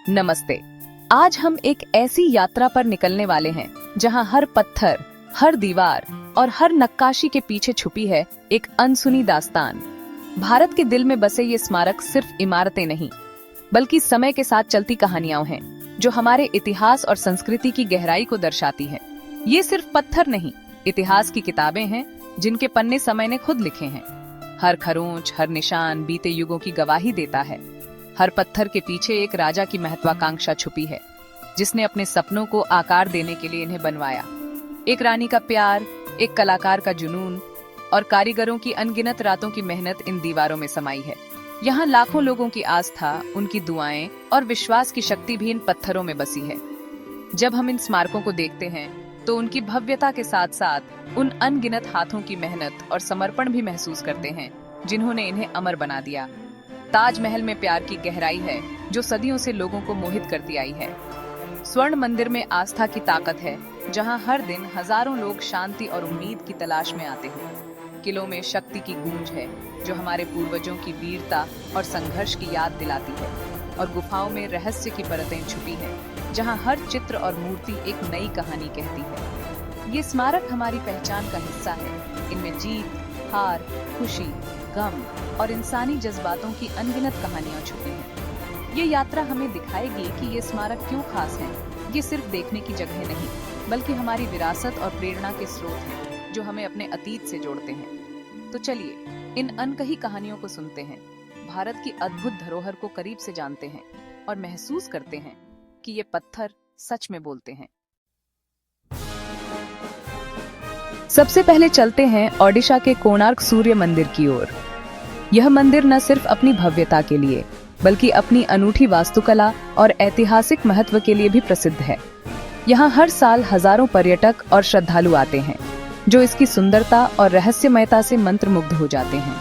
नमस्ते। आज हम एक ऐसी यात्रा पर निकलने वाले हैं जहां हर पत्थर, हर दीवार और हर नक्काशी के पीछे छुपी है एक अनसुनी दास्तान। भारत के दिल में बसे ये स्मारक सिर्फ इमारतें नहीं, बल्कि समय के साथ चलती कहानियां हैं जो हमारे इतिहास और संस्कृति की गहराई को दर्शाती है। ये सिर्फ पत्थर नहीं, इतिहास की किताबें हैं जिनके पन्ने समय ने खुद लिखे हैं। हर खरोंच, हर निशान बीते युगों की गवाही देता है। हर पत्थर के पीछे एक राजा की महत्वाकांक्षा छुपी है, जिसने अपने सपनों को आकार देने के लिए इन्हें बनवाया। एक रानी का प्यार, एक कलाकार का जुनून और कारीगरों की अनगिनत रातों की मेहनत इन दीवारों में समाई है। यहाँ लाखों लोगों की आस्था, उनकी दुआएं और विश्वास की शक्ति भी इन पत्थरों में बसी है। जब हम इन स्मारकों को देखते हैं तो उनकी भव्यता के साथ साथ उन अनगिनत हाथों की मेहनत और समर्पण भी महसूस करते हैं जिन्होंने इन्हें अमर बना दिया। ताजमहल में प्यार की गहराई है जो सदियों से लोगों को मोहित करती आई है। स्वर्ण मंदिर में आस्था की ताकत है, जहां हर दिन हजारों लोग शांति और उम्मीद की तलाश में आते हैं। किलों में शक्ति की गूंज है जो हमारे पूर्वजों की वीरता और संघर्ष की याद दिलाती है। और गुफाओं में रहस्य की परतें छुपी हैं, जहां हर चित्र और मूर्ति एक नई कहानी कहती है। ये स्मारक हमारी पहचान का हिस्सा है। इनमें जीत, हार, खुशी, गम और इंसानी जज्बातों की अनगिनत कहानियां छुपी हैं। ये यात्रा हमें दिखाएगी कि ये स्मारक क्यों खास हैं। ये सिर्फ देखने की जगह नहीं, बल्कि हमारी विरासत और प्रेरणा के स्रोत हैं जो हमें अपने अतीत से जोड़ते हैं। तो चलिए इन अनकही कहानियों को सुनते हैं, भारत की अद्भुत धरोहर को करीब से जानते हैं और महसूस करते हैं कि ये पत्थर सच में बोलते हैं। सबसे पहले चलते हैं ओडिशा के कोणार्क सूर्य मंदिर की ओर। यह मंदिर न सिर्फ अपनी भव्यता के लिए, बल्कि अपनी अनूठी वास्तुकला और ऐतिहासिक महत्व के लिए भी प्रसिद्ध है। यहाँ हर साल हजारों पर्यटक और श्रद्धालु आते हैं, जो इसकी सुंदरता और रहस्यमयता से मंत्रमुग्ध हो जाते हैं।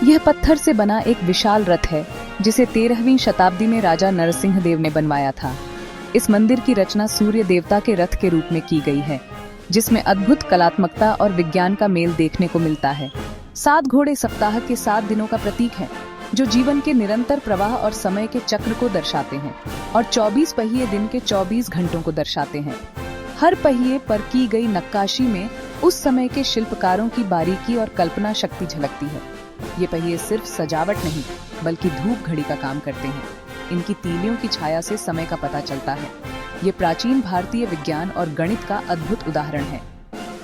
यह पत्थर से बना एक विशाल रथ है, जिसे 13वीं शताब्दी में राजा नरसिंह देव ने बनवाया था। इस मंदिर की रचना सूर्य देवता के रथ के रूप में की गई है, जिसमें अद्भुत कलात्मकता और विज्ञान का मेल देखने को मिलता है। 7 घोड़े सप्ताह के 7 दिनों का प्रतीक हैं, जो जीवन के निरंतर प्रवाह और समय के चक्र को दर्शाते हैं, और 24 पहिए दिन के 24 घंटों को दर्शाते हैं। हर पहिए पर की गई नक्काशी में उस समय के शिल्पकारों की बारीकी और कल्पना शक्ति झलकती है। ये पहिए सिर्फ सजावट नहीं, बल्कि धूप घड़ी का काम करते हैं। इनकी तीलियों की छाया से समय का पता चलता है। ये प्राचीन भारतीय विज्ञान और गणित का अद्भुत उदाहरण है।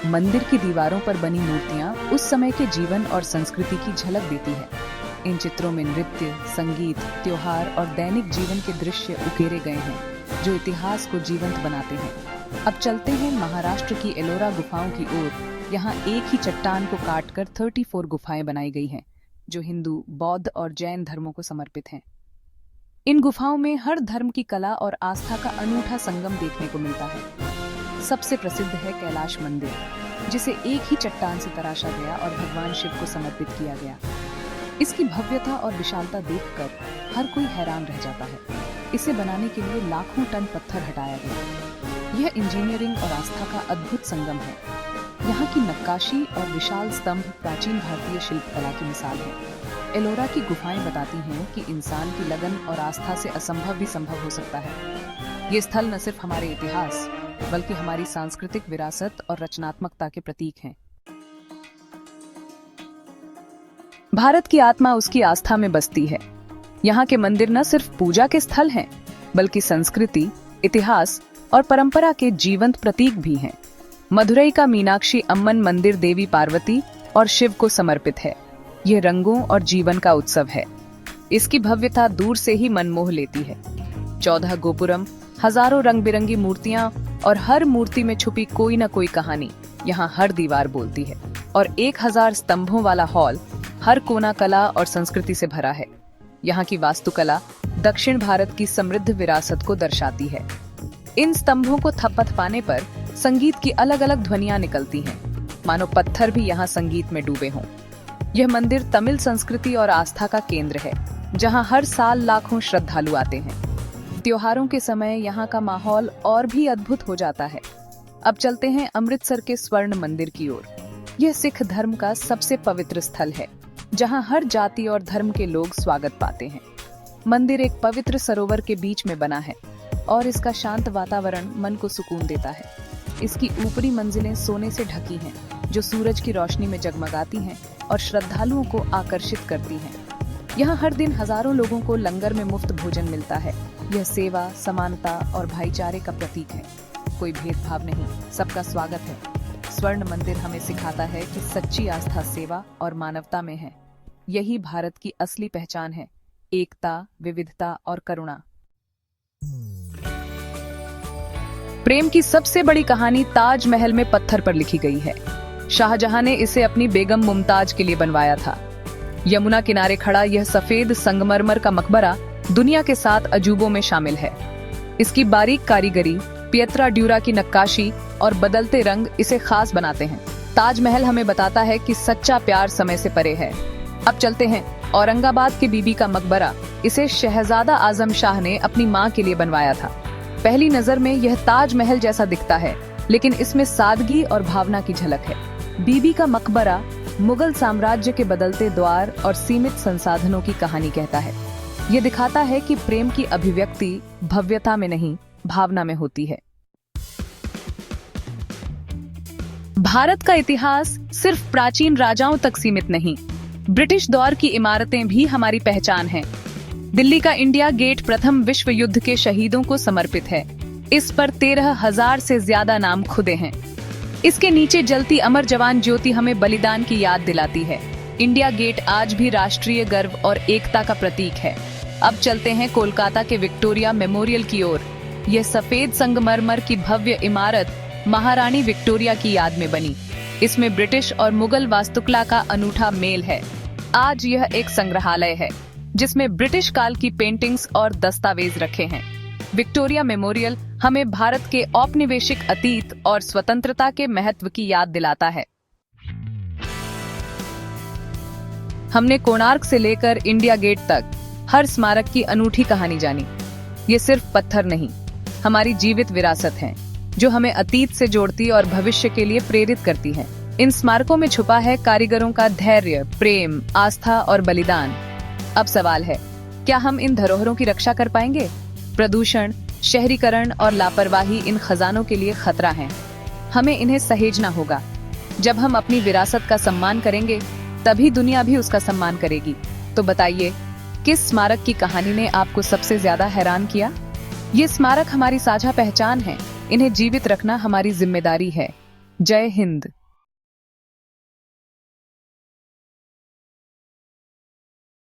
मंदिर की दीवारों पर बनी मूर्तियां उस समय के जीवन और संस्कृति की झलक देती है। इन चित्रों में नृत्य, संगीत, त्योहार और दैनिक जीवन के दृश्य उकेरे गए हैं, जो इतिहास को जीवंत बनाते हैं। अब चलते हैं महाराष्ट्र की एलोरा गुफाओं की ओर। यहाँ एक ही चट्टान को काटकर 34 गुफाएं बनाई गई हैं, जो हिंदू, बौद्ध और जैन धर्मों को समर्पित हैं। इन गुफाओं में हर धर्म की कला और आस्था का अनूठा संगम देखने को मिलता है। सबसे प्रसिद्ध है कैलाश मंदिर, जिसे एक ही चट्टान से तराशा गया और भगवान शिव को समर्पित किया गया। इसकी भव्यता और विशालता देखकर हर कोई हैरान रह जाता है। इसे बनाने के लिए लाखों टन पत्थर हटाया गया। यह इंजीनियरिंग और आस्था का अद्भुत संगम है। यहाँ की नक्काशी और विशाल स्तंभ प्राचीन भारतीय शिल्पकला की मिसाल है। एलोरा की गुफाएं बताती हैं कि इंसान की लगन और आस्था से असंभव भी संभव हो सकता है। ये स्थल न सिर्फ हमारे इतिहास, बल्कि हमारी सांस्कृतिक विरासत और रचनात्मकता के प्रतीक हैं। भारत की आत्मा उसकी आस्था में बसती है। यहाँ के मंदिर न सिर्फ पूजा के स्थल हैं, बल्कि संस्कृति, इतिहास और परंपरा के जीवंत प्रतीक भी हैं। मदुरई का मीनाक्षी अम्मन मंदिर देवी पार्वती और शिव को समर्पित है। यह रंगों और जीवन का उत्सव है। इसकी भव्यता दूर से ही मन मोह लेती है। 14 गोपुरम, हजारों रंग बिरंगी मूर्तियां और हर मूर्ति में छुपी कोई न कोई कहानी यहाँ हर दीवार बोलती है। और 1000 स्तंभों वाला हॉल हर कोना कला और संस्कृति से भरा है। यहाँ की वास्तुकला दक्षिण भारत की समृद्ध विरासत को दर्शाती है। इन स्तंभों को थपथपाने पर संगीत की अलग अलग ध्वनियां निकलती हैं, मानो पत्थर भी यहाँ संगीत में डूबे हों। यह मंदिर तमिल संस्कृति और आस्था का केंद्र है, जहां हर साल लाखों श्रद्धालु आते हैं। त्योहारों के समय यहाँ का माहौल और भी अद्भुत हो जाता है। अब चलते हैं अमृतसर के स्वर्ण मंदिर की ओर। यह सिख धर्म का सबसे पवित्र स्थल है, जहां हर जाति और धर्म के लोग स्वागत पाते हैं। मंदिर एक पवित्र सरोवर के बीच में बना है और इसका शांत वातावरण मन को सुकून देता है। इसकी ऊपरी मंजिलें सोने से ढकी हैं, जो सूरज की रोशनी में जगमगाती हैं और श्रद्धालुओं को आकर्षित करती हैं। यहाँ हर दिन हजारों लोगों को लंगर में मुफ्त भोजन मिलता है। यह सेवा, समानता और भाईचारे का प्रतीक है। कोई भेदभाव नहीं, सबका स्वागत है। स्वर्ण मंदिर हमें सिखाता है कि सच्ची आस्था सेवा और मानवता में है। यही भारत की असली पहचान है, एकता, विविधता और करुणा। प्रेम की सबसे बड़ी कहानी ताजमहल में पत्थर पर लिखी गई है। शाहजहां ने इसे अपनी बेगम मुमताज के लिए बनवाया था। यमुना किनारे खड़ा यह सफेद संगमरमर का मकबरा दुनिया के 7 अजूबों में शामिल है। इसकी बारीक कारीगरी, पियत्रा ड्यूरा की नक्काशी और बदलते रंग इसे खास बनाते हैं। ताजमहल हमें बताता है कि सच्चा प्यार समय से परे है। अब चलते हैं औरंगाबाद के बीबी का मकबरा। इसे शहजादा आजम शाह ने अपनी मां के लिए बनवाया था। पहली नजर में यह ताजमहल जैसा दिखता है, लेकिन इसमें सादगी और भावना की झलक है। बीबी का मकबरा मुगल साम्राज्य के बदलते द्वार और सीमित संसाधनों की कहानी कहता है। ये दिखाता है कि प्रेम की अभिव्यक्ति भव्यता में नहीं, भावना में होती है। भारत का इतिहास सिर्फ प्राचीन राजाओं तक सीमित नहीं, ब्रिटिश दौर की इमारतें भी हमारी पहचान हैं। दिल्ली का इंडिया गेट प्रथम विश्व युद्ध के शहीदों को समर्पित है। इस पर 13,000 से ज्यादा नाम खुदे हैं। इसके नीचे जलती अमर जवान ज्योति हमें बलिदान की याद दिलाती है। इंडिया गेट आज भी राष्ट्रीय गर्व और एकता का प्रतीक है। अब चलते हैं कोलकाता के विक्टोरिया मेमोरियल की ओर। यह सफेद संगमरमर की भव्य इमारत महारानी विक्टोरिया की याद में बनी। इसमें ब्रिटिश और मुगल वास्तुकला का अनूठा मेल है। आज यह एक संग्रहालय है जिसमें ब्रिटिश काल की पेंटिंग्स और दस्तावेज रखे हैं। विक्टोरिया मेमोरियल हमें भारत के औपनिवेशिक अतीत और स्वतंत्रता के महत्व की याद दिलाता है। हमने कोणार्क से लेकर इंडिया गेट तक हर स्मारक की अनूठी कहानी जानी। ये सिर्फ पत्थर नहीं, हमारी जीवित विरासत है जो हमें अतीत से जोड़ती और भविष्य के लिए प्रेरित करती है। इन स्मारकों में छुपा है कारीगरों का धैर्य, प्रेम, आस्था और बलिदान। अब सवाल है, क्या हम इन धरोहरों की रक्षा कर पाएंगे? प्रदूषण, शहरीकरण और लापरवाही इन खजानों के लिए खतरा हैं। हमें इन्हें सहेजना होगा। जब हम अपनी विरासत का सम्मान करेंगे, तभी दुनिया भी उसका सम्मान करेगी। तो बताइए, किस स्मारक की कहानी ने आपको सबसे ज्यादा हैरान किया? ये स्मारक हमारी साझा पहचान है। इन्हें जीवित रखना हमारी जिम्मेदारी है। जय हिंद।